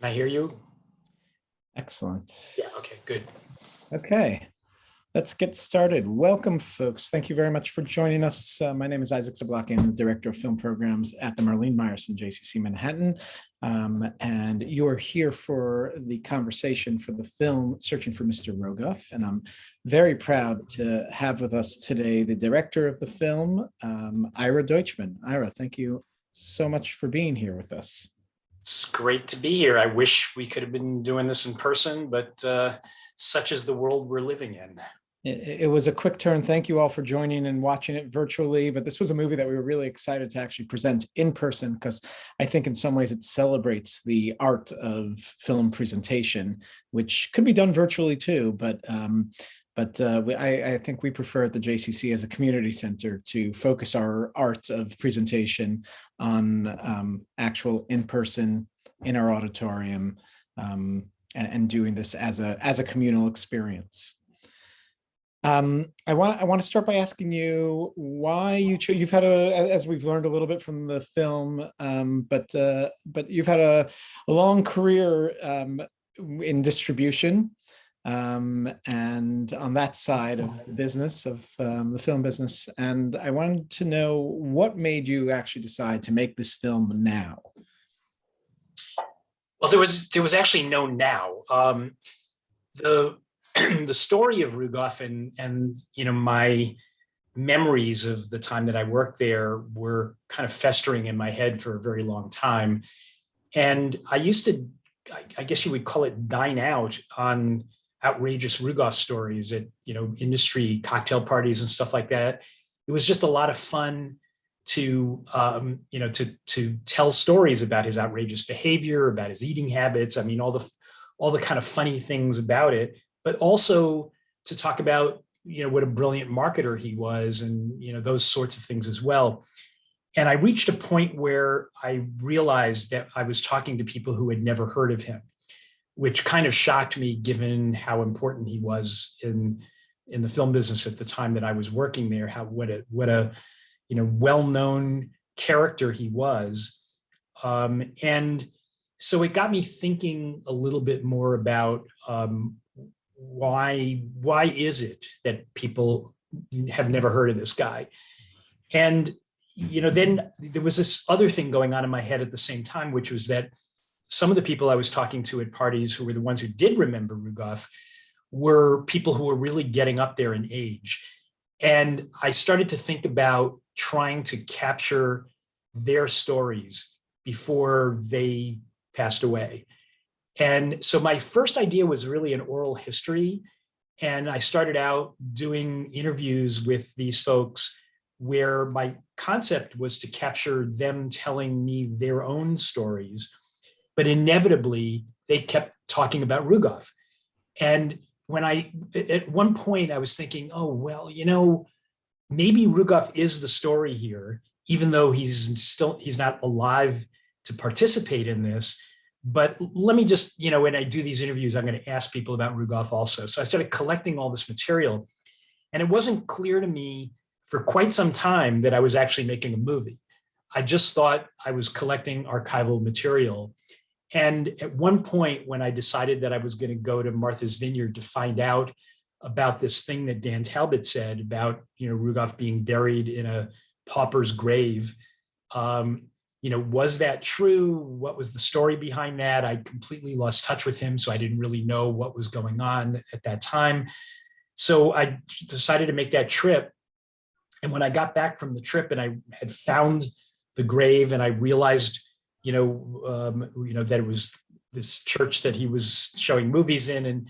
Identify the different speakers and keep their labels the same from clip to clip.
Speaker 1: Can I hear you?
Speaker 2: Excellent.
Speaker 1: Yeah, okay, good.
Speaker 2: Okay, let's get started. Welcome, folks. Thank you very much for joining us. My name is Isaac Zablocki. I'm the Director of Film Programs at the Marlene Meyerson JCC Manhattan. And you are here for the conversation for the film Searching for Mr. Rugoff. And I'm very proud to have with us today the director of the film, Ira Deutchman. Ira, thank you so much for being here with us.
Speaker 1: It's great to be here. I wish we could have been doing this in person, but such is the world we're living in.
Speaker 2: It was a quick turn. Thank you all for joining and watching it virtually. But this was a movie that we were really excited to actually present in person because I think in some ways it celebrates the art of film presentation, which could be done virtually too. But I think we prefer at the JCC as a community center to focus our art of presentation on actual in-person in our auditorium and doing this as a communal experience. I want to start by asking you why you've had as we've learned a little bit from the film, but you've had a long career in distribution. And on that side of the business of the film business. And I wanted to know what made you actually decide to make this film now?
Speaker 1: Well, there was actually no now. The story of Rugoff and my memories of the time that I worked there were kind of festering in my head for a very long time. And I used to, I guess you would call it, dine out on outrageous Rugoff stories at industry cocktail parties and stuff like that. It was just a lot of fun to to tell stories about his outrageous behavior, about his eating habits. I mean, all the kind of funny things about it, but also to talk about what a brilliant marketer he was, and those sorts of things as well. And I reached a point where I realized that I was talking to people who had never heard of him, which kind of shocked me given how important he was in the film business at the time that I was working there. What a well-known character he was, and so it got me thinking a little bit more about why is it that people have never heard of this guy. And then there was this other thing going on in my head at the same time, which was that some of the people I was talking to at parties who were the ones who did remember Rugoff were people who were really getting up there in age. And I started to think about trying to capture their stories before they passed away. And so my first idea was really an oral history. And I started out doing interviews with these folks where my concept was to capture them telling me their own stories. But inevitably, they kept talking about Rugoff. And at one point I was thinking, oh, well, maybe Rugoff is the story here, even though he's not alive to participate in this. But let me just, when I do these interviews, I'm going to ask people about Rugoff also. So I started collecting all this material, and it wasn't clear to me for quite some time that I was actually making a movie. I just thought I was collecting archival material. And at one point, when I decided that I was going to go to Martha's Vineyard to find out about this thing that Dan Talbot said about, Rugoff being buried in a pauper's grave, was that true? What was the story behind that? I completely lost touch with him, so I didn't really know what was going on at that time. So I decided to make that trip. And when I got back from the trip and I had found the grave and I realized that it was this church that he was showing movies in, and,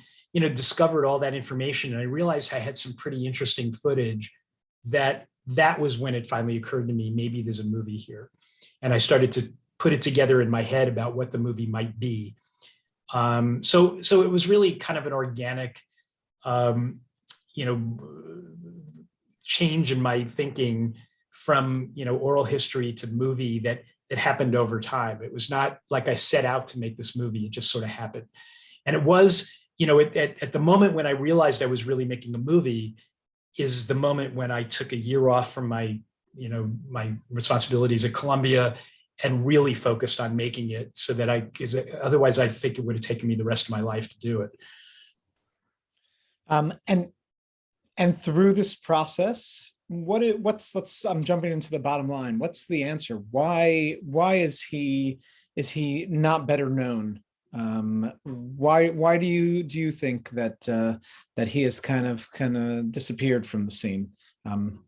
Speaker 1: discovered all that information. And I realized I had some pretty interesting footage that was when it finally occurred to me, maybe there's a movie here. And I started to put it together in my head about what the movie might be. So it was really kind of an organic, change in my thinking from, oral history to movie that happened over time. It was not like I set out to make this movie, it just sort of happened. And it was, at the moment when I realized I was really making a movie is the moment when I took a year off from my responsibilities at Columbia and really focused on making it so that because otherwise I think it would have taken me the rest of my life to do it.
Speaker 2: And through this process, I'm jumping into the bottom line. What's the answer? Why is he not better known? Why do you think that he has kind of disappeared from the scene?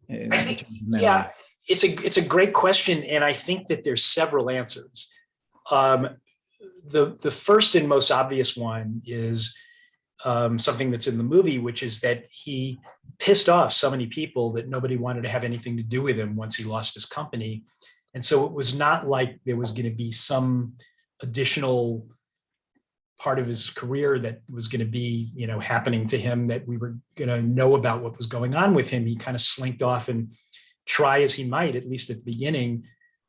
Speaker 1: Yeah, it's a great question, and I think that there's several answers. The first and most obvious one is something that's in the movie, which is that he pissed off so many people that nobody wanted to have anything to do with him once he lost his company. And so it was not like there was going to be some additional part of his career that was going to be, happening to him that we were going to know about what was going on with him. He kind of slinked off, and try as he might, at least at the beginning,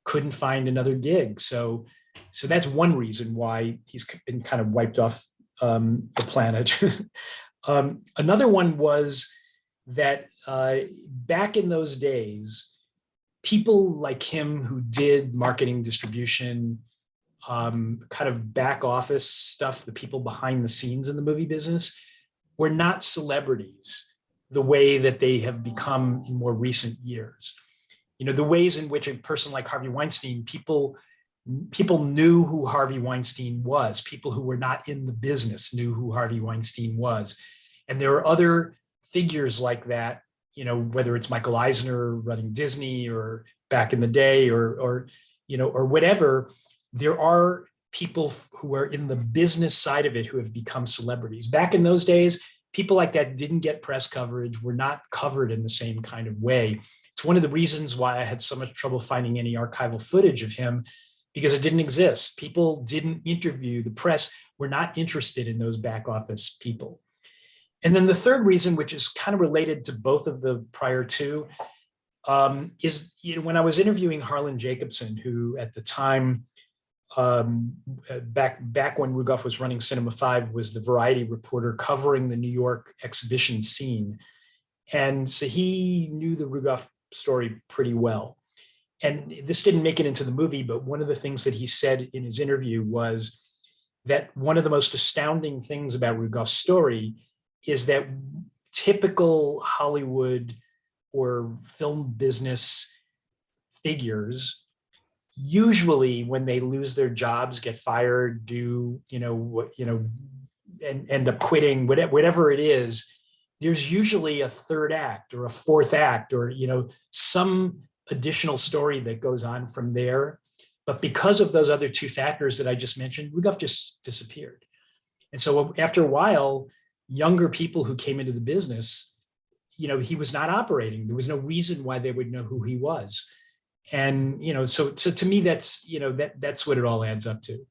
Speaker 1: couldn't find another gig. So that's one reason why he's been kind of wiped off the planet. Another one was that back in those days, people like him who did marketing, distribution, kind of back office stuff, the people behind the scenes in the movie business, were not celebrities the way that they have become in more recent years. The ways in which a person like Harvey Weinstein, people knew who Harvey Weinstein was. People who were not in the business knew who Harvey Weinstein was. And there are other figures like that, whether it's Michael Eisner running Disney or back in the day or whatever, there are people who are in the business side of it who have become celebrities. Back in those days, people like that didn't get press coverage, were not covered in the same kind of way. It's one of the reasons why I had so much trouble finding any archival footage of him, because it didn't exist. People didn't interview, the press were not interested in those back office people. And then the third reason, which is kind of related to both of the prior two, is when I was interviewing Harlan Jacobson, who at the time, back when Rugoff was running Cinema 5, was the Variety reporter covering the New York exhibition scene. And so he knew the Rugoff story pretty well. And this didn't make it into the movie, but one of the things that he said in his interview was that one of the most astounding things about Rugoff's story is that typical Hollywood or film business figures, usually when they lose their jobs, get fired, and end up quitting, whatever it is, there's usually a third act or a fourth act or, some additional story that goes on from there. But because of those other two factors that I just mentioned, Rugoff just disappeared. And so after a while, younger people who came into the business, he was not operating. There was no reason why they would know who he was. And, so to me, that's what it all adds up to.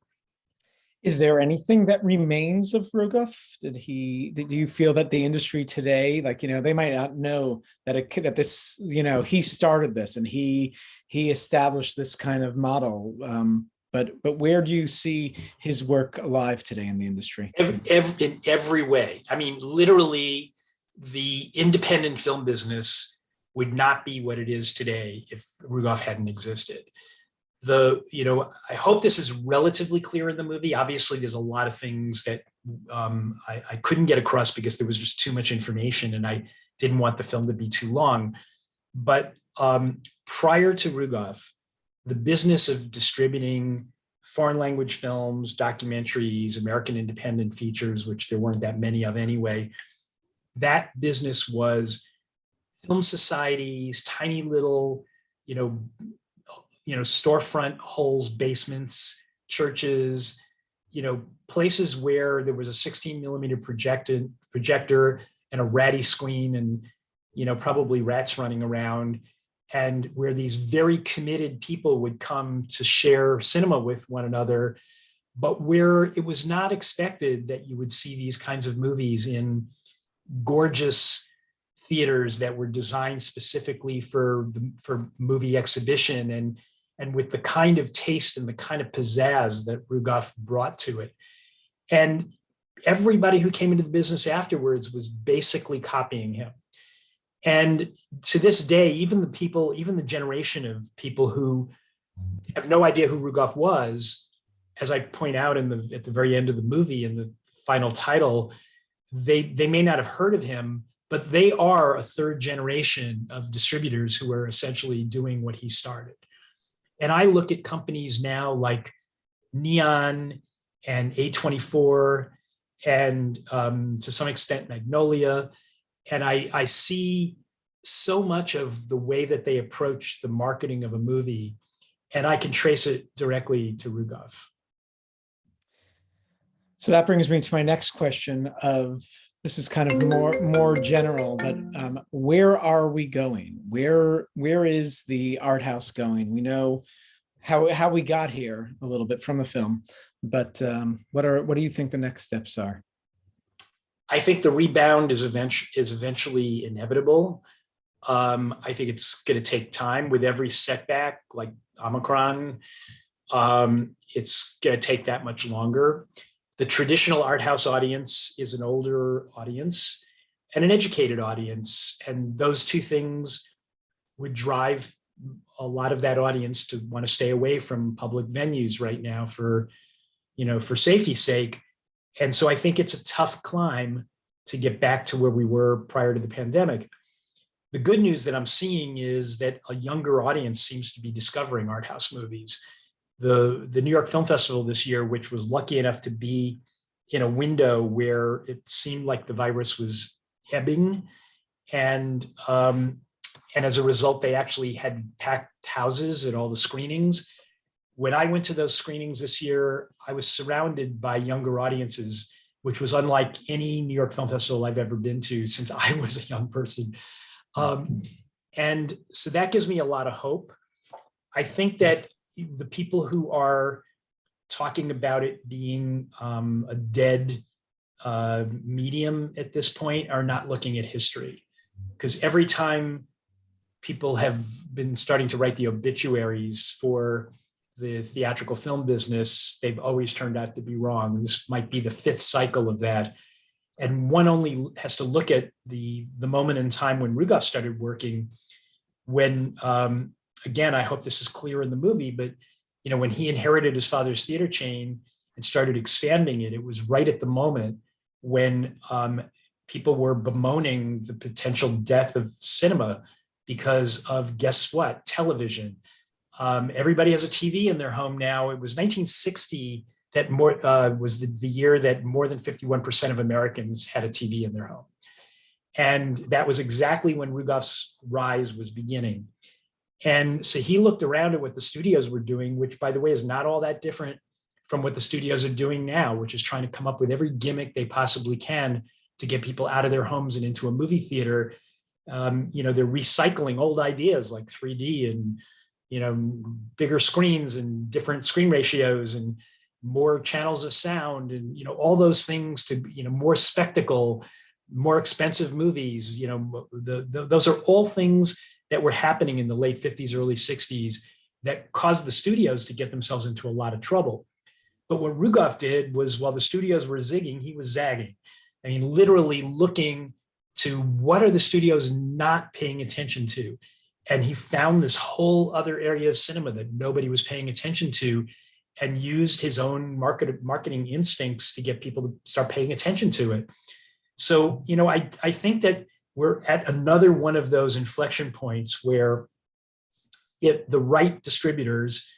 Speaker 2: Is there anything that remains of Rugoff? Did you feel that the industry today, they might not know that he started this and he established this kind of model. But where do you see his work alive today in the industry?
Speaker 1: In every way. I mean, literally, the independent film business would not be what it is today if Rugoff hadn't existed. I hope this is relatively clear in the movie. Obviously, there's a lot of things that I couldn't get across because there was just too much information and I didn't want the film to be too long. But prior to Rugoff, the business of distributing foreign language films, documentaries, American independent features, which there weren't that many of anyway, that business was film societies, tiny little, storefront holes, basements, churches, places where there was a 16 millimeter projector and a ratty screen and, probably rats running around, and where these very committed people would come to share cinema with one another, but where it was not expected that you would see these kinds of movies in gorgeous theaters that were designed specifically for movie exhibition and with the kind of taste and the kind of pizzazz that Rugoff brought to it. And everybody who came into the business afterwards was basically copying him. And to this day, even the generation of people who have no idea who Rugoff was. As I point out at the very end of the movie, in the final title, they may not have heard of him, but they are a third generation of distributors who are essentially doing what he started. And I look at companies now like Neon and A24 and to some extent Magnolia, and I see so much of the way that they approach the marketing of a movie, and I can trace it directly to Rugoff.
Speaker 2: So that brings me to my next question of, this is kind of more general, but where are we going? Where is the art house going? We know how we got here a little bit from the film, but what do you think the next steps are?
Speaker 1: I think the rebound is eventually inevitable. I think it's going to take time. With every setback, like Omicron, it's going to take that much longer. The traditional art house audience is an older audience and an educated audience. And those two things would drive a lot of that audience to want to stay away from public venues right now for safety's sake. And so I think it's a tough climb to get back to where we were prior to the pandemic. The good news that I'm seeing is that a younger audience seems to be discovering art house movies. The New York Film Festival this year, which was lucky enough to be in a window where it seemed like the virus was ebbing, and as a result, they actually had packed houses at all the screenings. When I went to those screenings this year, I was surrounded by younger audiences, which was unlike any New York Film Festival I've ever been to since I was a young person. And so that gives me a lot of hope. I think that the people who are talking about it being a dead medium at this point are not looking at history, because every time people have been starting to write the obituaries for the theatrical film business, they've always turned out to be wrong. This might be the fifth cycle of that. And one only has to look at the moment in time when Rugoff started working, when, again, I hope this is clear in the movie, but when he inherited his father's theater chain and started expanding it, it was right at the moment when people were bemoaning the potential death of cinema because of, guess what, television. Everybody has a TV in their home now. It was 1960 that was the year that more than 51% of Americans had a TV in their home. And that was exactly when Rugoff's rise was beginning. And so he looked around at what the studios were doing, which, by the way, is not all that different from what the studios are doing now, which is trying to come up with every gimmick they possibly can to get people out of their homes and into a movie theater. They're recycling old ideas like 3D and, bigger screens and different screen ratios and more channels of sound and, all those things to, more spectacle, more expensive movies. Those are all things that were happening in the late 50s, early 60s that caused the studios to get themselves into a lot of trouble. But what Rugoff did was, while the studios were zigging, he was zagging. I mean, literally looking to what are the studios not paying attention to. And he found this whole other area of cinema that nobody was paying attention to, and used his own marketing instincts to get people to start paying attention to it. So, I think that we're at another one of those inflection points where the right distributors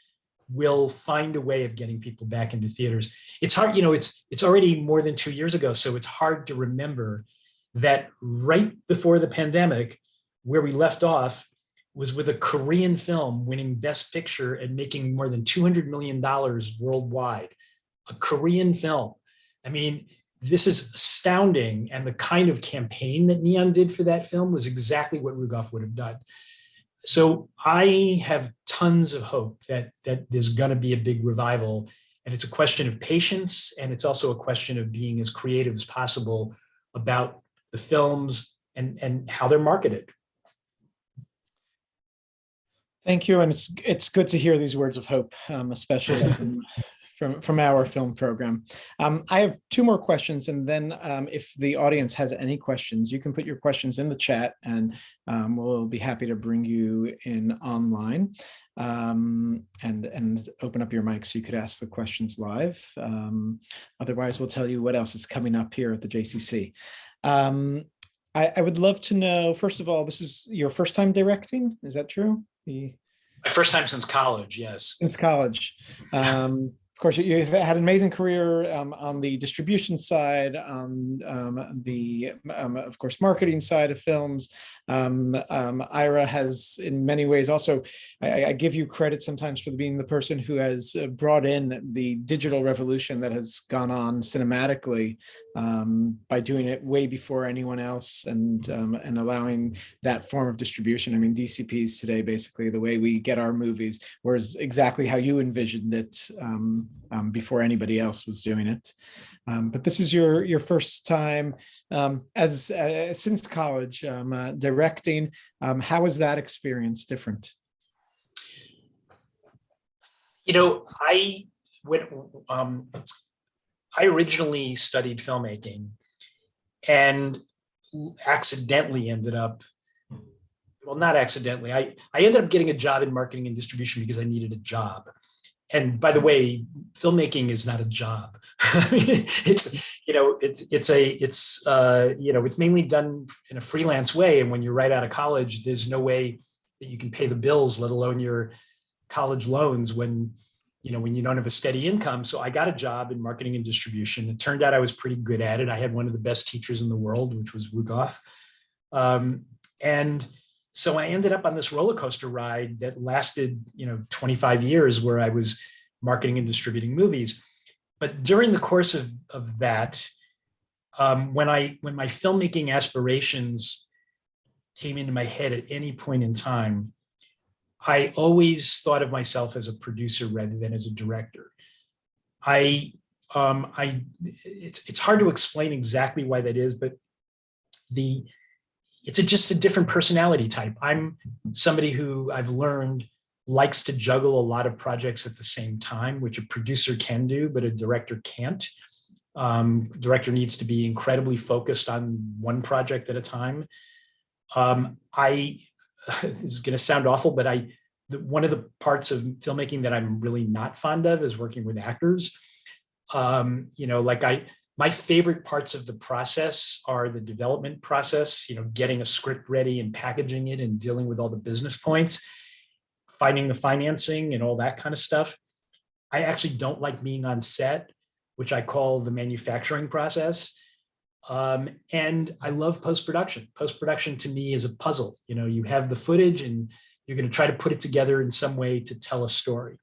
Speaker 1: will find a way of getting people back into theaters. It's hard, it's already more than 2 years ago, so it's hard to remember that right before the pandemic, where we left off was with a Korean film winning Best Picture and making more than $200 million worldwide. A Korean film. I mean, this is astounding. And the kind of campaign that Neon did for that film was exactly what Rugoff would have done. So I have tons of hope that there's going to be a big revival. And it's a question of patience. And it's also a question of being as creative as possible about the films and how they're marketed.
Speaker 2: Thank you. And it's good to hear these words of hope, especially from our film program. I have two more questions, and then if the audience has any questions, you can put your questions in the chat, and we'll be happy to bring you in online and open up your mic so you could ask the questions live. Otherwise, we'll tell you what else is coming up here at the JCC. I would love to know, first of all, this is your first time directing, is that true?
Speaker 1: My first time since college, yes.
Speaker 2: Since college. Of course, you've had an amazing career on the distribution side, on the, of course, marketing side of films. Ira has, in many ways, also, I give you credit sometimes for being the person who has brought in the digital revolution that has gone on cinematically by doing it way before anyone else, and allowing that form of distribution. I mean, DCPs today, basically, the way we get our movies, was exactly how you envisioned it before anybody else was doing it. But this is your first time since college directing. How was that experience different?
Speaker 1: You know, I originally studied filmmaking and accidentally ended up, well, not accidentally, I ended up getting a job in marketing and distribution because I needed a job. And by the way, filmmaking is not a job. It's mainly done in a freelance way. And when you're right out of college, there's no way that you can pay the bills, let alone your college loans when you don't have a steady income. So I got a job in marketing and distribution. It turned out I was pretty good at it. I had one of the best teachers in the world, which was Rugoff. And so I ended up on this roller coaster ride that lasted, 25 years, where I was marketing and distributing movies. But during the course of that, when my filmmaking aspirations came into my head at any point in time, I always thought of myself as a producer rather than as a director. It's hard to explain exactly why that is, but it's just a different personality type. I'm somebody who I've learned likes to juggle a lot of projects at the same time, which a producer can do, but a director can't. Director needs to be incredibly focused on one project at a time. This is going to sound awful, but one of the parts of filmmaking that I'm really not fond of is working with actors. My favorite parts of the process are the development process, getting a script ready and packaging it and dealing with all the business points, finding the financing and all that kind of stuff. I actually don't like being on set, which I call the manufacturing process. And I love post-production. Post-production to me is a puzzle. You have the footage and you're going to try to put it together in some way to tell a story.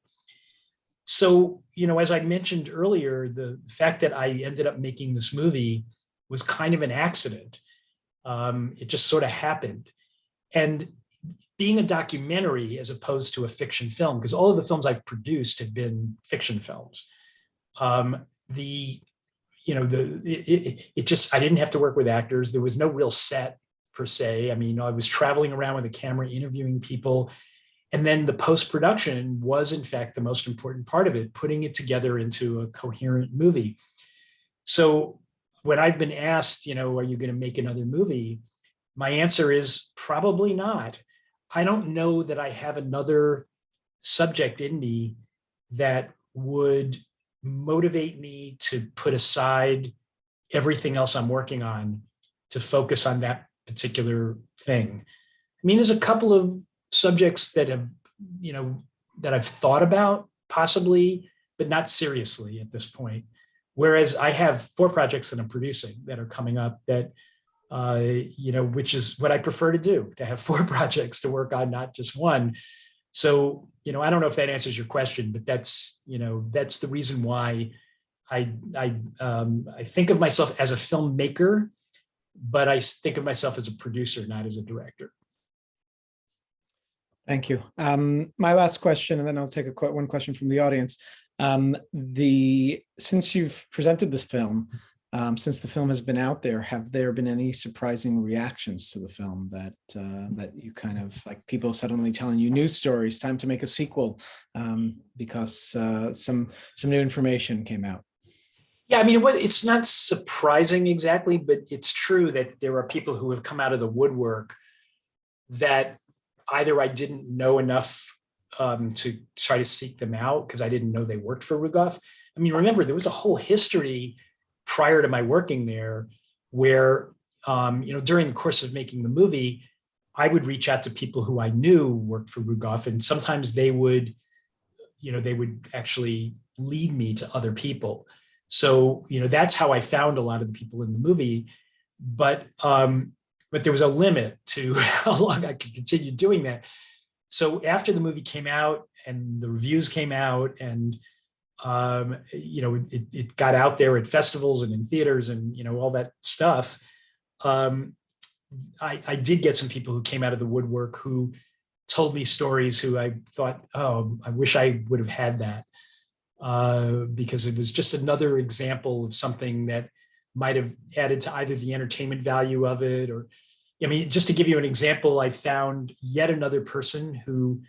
Speaker 1: So, as I mentioned earlier, the fact that I ended up making this movie was kind of an accident. It just sort of happened. And being a documentary as opposed to a fiction film, because all of the films I've produced have been fiction films. I didn't have to work with actors. There was no real set per se. I mean, I was traveling around with a camera, interviewing people. And then the post-production was, in fact, the most important part of it, putting it together into a coherent movie. So when I've been asked, are you going to make another movie? My answer is probably not. I don't know that I have another subject in me that would motivate me to put aside everything else I'm working on to focus on that particular thing. I mean, there's a couple of subjects that have, that I've thought about possibly, but not seriously at this point. Whereas I have 4 projects that I'm producing that are coming up that, which is what I prefer to do, to have 4 projects to work on, not just one. So, I don't know if that answers your question, but that's the reason why I think of myself as a filmmaker, but I think of myself as a producer, not as a director.
Speaker 2: Thank you. My last question, and then I'll take one question from the audience. Since you've presented this film, Since the film has been out there, have there been any surprising reactions to the film that you kind of like people suddenly telling you news stories, time to make a sequel because some new information came out?
Speaker 1: Yeah, I mean, it's not surprising exactly, but it's true that there are people who have come out of the woodwork that either I didn't know enough to try to seek them out because I didn't know they worked for Rugoff. I mean, remember, there was a whole history prior to my working there where, during the course of making the movie, I would reach out to people who I knew worked for Rugoff, and sometimes they would actually lead me to other people. So, that's how I found a lot of the people in the movie. But there was a limit to how long I could continue doing that. So after the movie came out and the reviews came out and, it got out there at festivals and in theaters and, all that stuff, I did get some people who came out of the woodwork who told me stories who I thought, oh, I wish I would have had that. Because it was just another example of something that might have added to either the entertainment value of it or, I mean, just to give you an example, I found yet another person who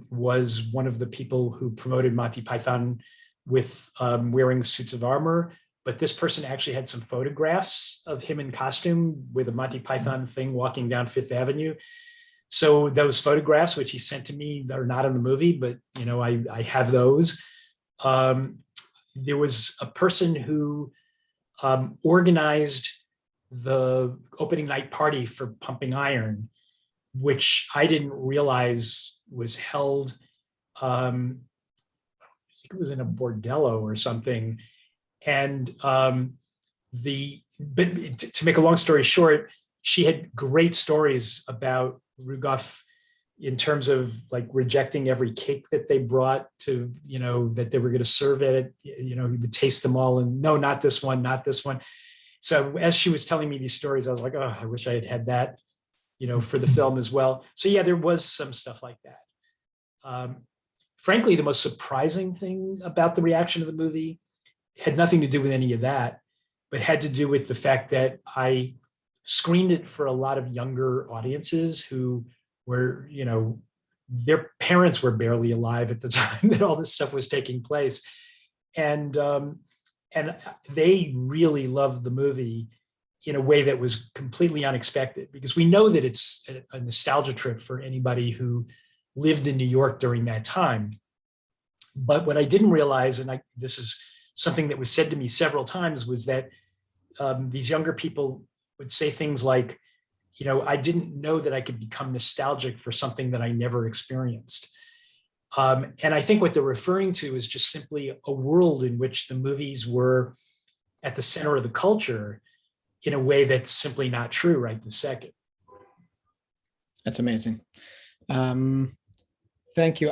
Speaker 1: was one of the people who promoted Monty Python with wearing suits of armor. But this person actually had some photographs of him in costume with a Monty Python thing walking down Fifth Avenue. So those photographs, which he sent to me, are not in the movie, but I have those. There was a person who organized the opening night party for Pumping Iron, which I didn't realize was held. I think it was in a bordello or something. And but to make a long story short, she had great stories about Rugoff in terms of like rejecting every cake that they brought to, that they were going to serve it. He would taste them all and no, not this one, not this one. So as she was telling me these stories, I was like, oh, I wish I had had that, for the film as well. So yeah, there was some stuff like that. Frankly, the most surprising thing about the reaction of the movie had nothing to do with any of that, but had to do with the fact that I screened it for a lot of younger audiences who were, their parents were barely alive at the time that all this stuff was taking place. And they really loved the movie in a way that was completely unexpected, because we know that it's a nostalgia trip for anybody who lived in New York during that time. But what I didn't realize, and this is something that was said to me several times, was that these younger people would say things like, I didn't know that I could become nostalgic for something that I never experienced. And I think what they're referring to is just simply a world in which the movies were at the center of the culture in a way that's simply not true right this second.
Speaker 2: That's amazing. Thank you.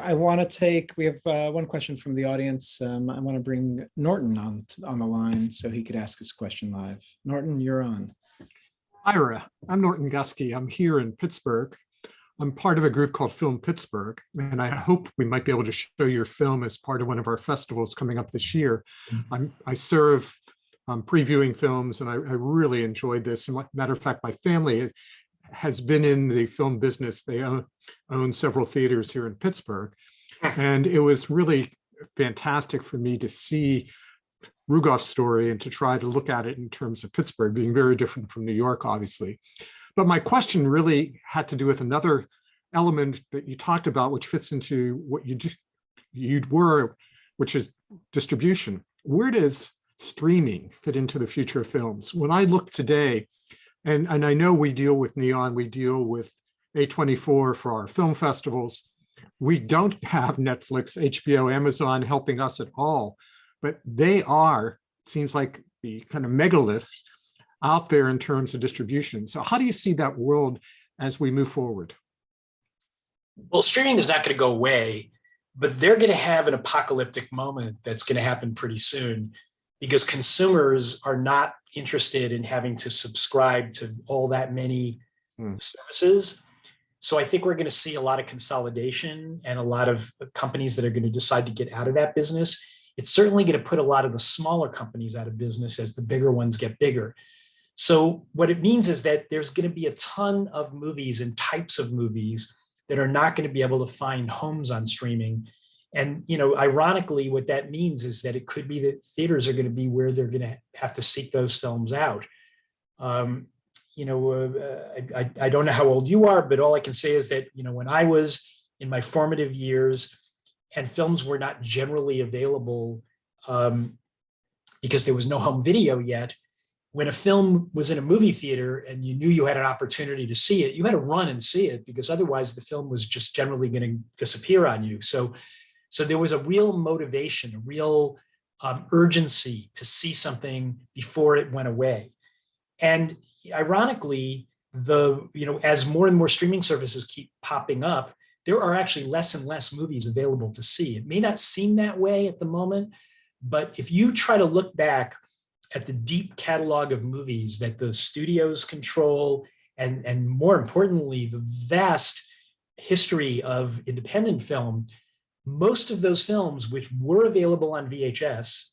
Speaker 2: We have one question from the audience. I want to bring Norton on the line so he could ask his question live. Norton, you're on.
Speaker 3: Ira, I'm Norton Gusky. I'm here in Pittsburgh. I'm part of a group called Film Pittsburgh, and I hope we might be able to show your film as part of one of our festivals coming up this year. I serve previewing films, and I really enjoyed this. And matter of fact, my family has been in the film business. They own several theaters here in Pittsburgh, and it was really fantastic for me to see Rugoff's story and to try to look at it in terms of Pittsburgh being very different from New York, obviously. But my question really had to do with another element that you talked about, which fits into what you were, which is distribution. Where does streaming fit into the future of films? When I look today, and I know we deal with Neon, we deal with A24 for our film festivals. We don't have Netflix, HBO, Amazon helping us at all, but they are, it seems like, the kind of megaliths out there in terms of distribution. So how do you see that world as we move forward?
Speaker 1: Well, streaming is not going to go away, but they're going to have an apocalyptic moment that's going to happen pretty soon, because consumers are not interested in having to subscribe to all that many services. So I think we're going to see a lot of consolidation and a lot of companies that are going to decide to get out of that business. it's certainly going to put a lot of the smaller companies out of business as the bigger ones get bigger. So what it means is that there's going to be a ton of movies and types of movies that are not going to be able to find homes on streaming. And, ironically, what that means is that it could be that theaters are going to be where they're going to have to seek those films out. I don't know how old you are, but all I can say is that, when I was in my formative years and films were not generally available because there was no home video yet, when a film was in a movie theater and you knew you had an opportunity to see it, you had to run and see it, because otherwise the film was just generally going to disappear on you. So there was a real motivation, a real urgency to see something before it went away. And ironically, as more and more streaming services keep popping up, there are actually less and less movies available to see. It may not seem that way at the moment, but if you try to look back at the deep catalog of movies that the studios control, and more importantly, the vast history of independent film, most of those films which were available on VHS,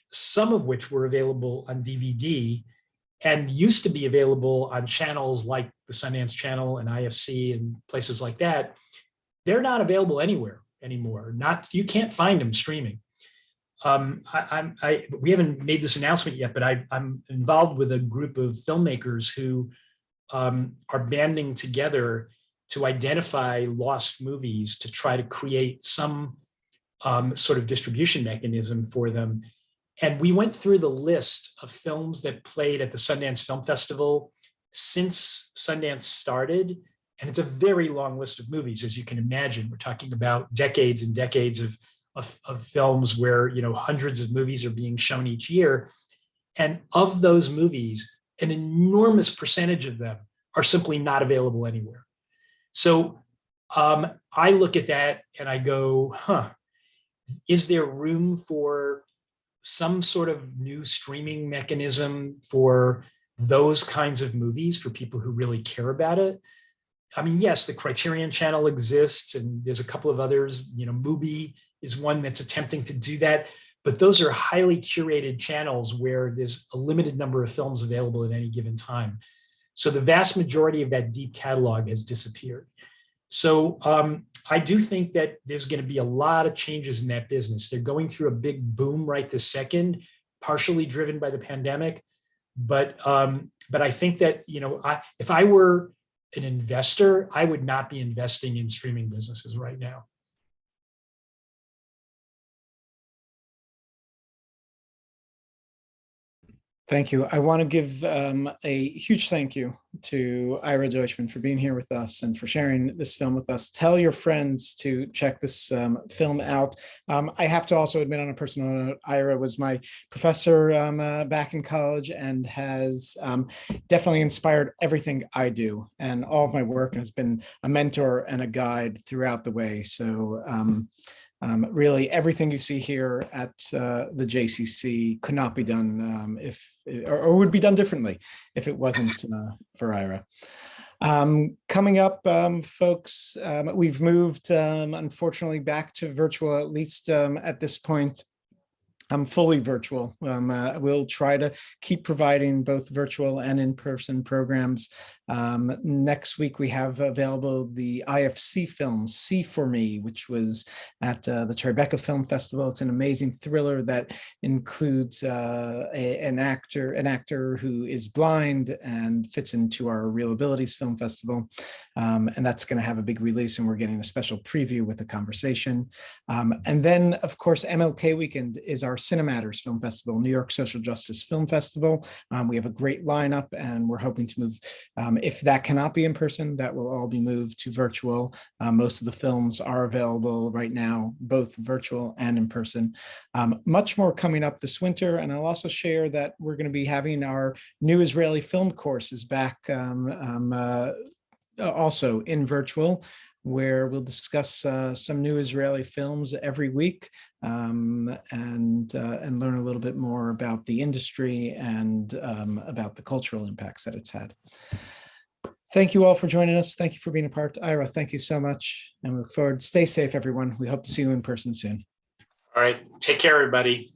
Speaker 1: some of which were available on DVD, and used to be available on channels like the Sundance Channel and IFC and places like that, they're not available anywhere anymore. You can't find them streaming. We haven't made this announcement yet, but I'm involved with a group of filmmakers who are banding together to identify lost movies to try to create some sort of distribution mechanism for them. And we went through the list of films that played at the Sundance Film Festival since Sundance started. And it's a very long list of movies, as you can imagine. We're talking about decades and decades of films where, hundreds of movies are being shown each year. And of those movies, an enormous percentage of them are simply not available anywhere. So I look at that and I go, is there room for some sort of new streaming mechanism for those kinds of movies for people who really care about it? I mean, yes, the Criterion Channel exists, and there's a couple of others. Mubi is one that's attempting to do that, but those are highly curated channels where there's a limited number of films available at any given time. So the vast majority of that deep catalog has disappeared. So I do think that there's going to be a lot of changes in that business. They're going through a big boom right this second, partially driven by the pandemic. But I think that, if I were an investor, I would not be investing in streaming businesses right now.
Speaker 2: Thank you. I want to give a huge thank you to Ira Deutchman for being here with us and for sharing this film with us. Tell your friends to check this film out. I have to also admit, on a personal note, Ira was my professor back in college and has definitely inspired everything I do and all of my work, and has been a mentor and a guide throughout the way. So really, everything you see here at the JCC could not be done or would be done differently if it wasn't for Ira. Coming up, folks, we've moved, unfortunately, back to virtual, at least at this point. Fully virtual. We'll try to keep providing both virtual and in-person programs. Next week, we have available the IFC film, See For Me, which was at the Tribeca Film Festival. It's an amazing thriller that includes an actor who is blind and fits into our ReelAbilities Film Festival. And that's going to have a big release, and we're getting a special preview with a conversation. And then, of course, MLK Weekend is our Cinematters Film Festival, New York Social Justice Film Festival. We have a great lineup, and we're hoping to move, if that cannot be in person, that will all be moved to virtual. Most of the films are available right now, both virtual and in person. Much more coming up this winter, and I'll also share that we're going to be having our new Israeli film courses back also in virtual, where we'll discuss some new Israeli films every week and learn a little bit more about the industry and about the cultural impacts that it's had. Thank you all for joining us. Thank you for being a part. Ira, thank you so much. And we look forward. Stay safe, everyone. We hope to see you in person soon.
Speaker 1: All right. Take care, everybody.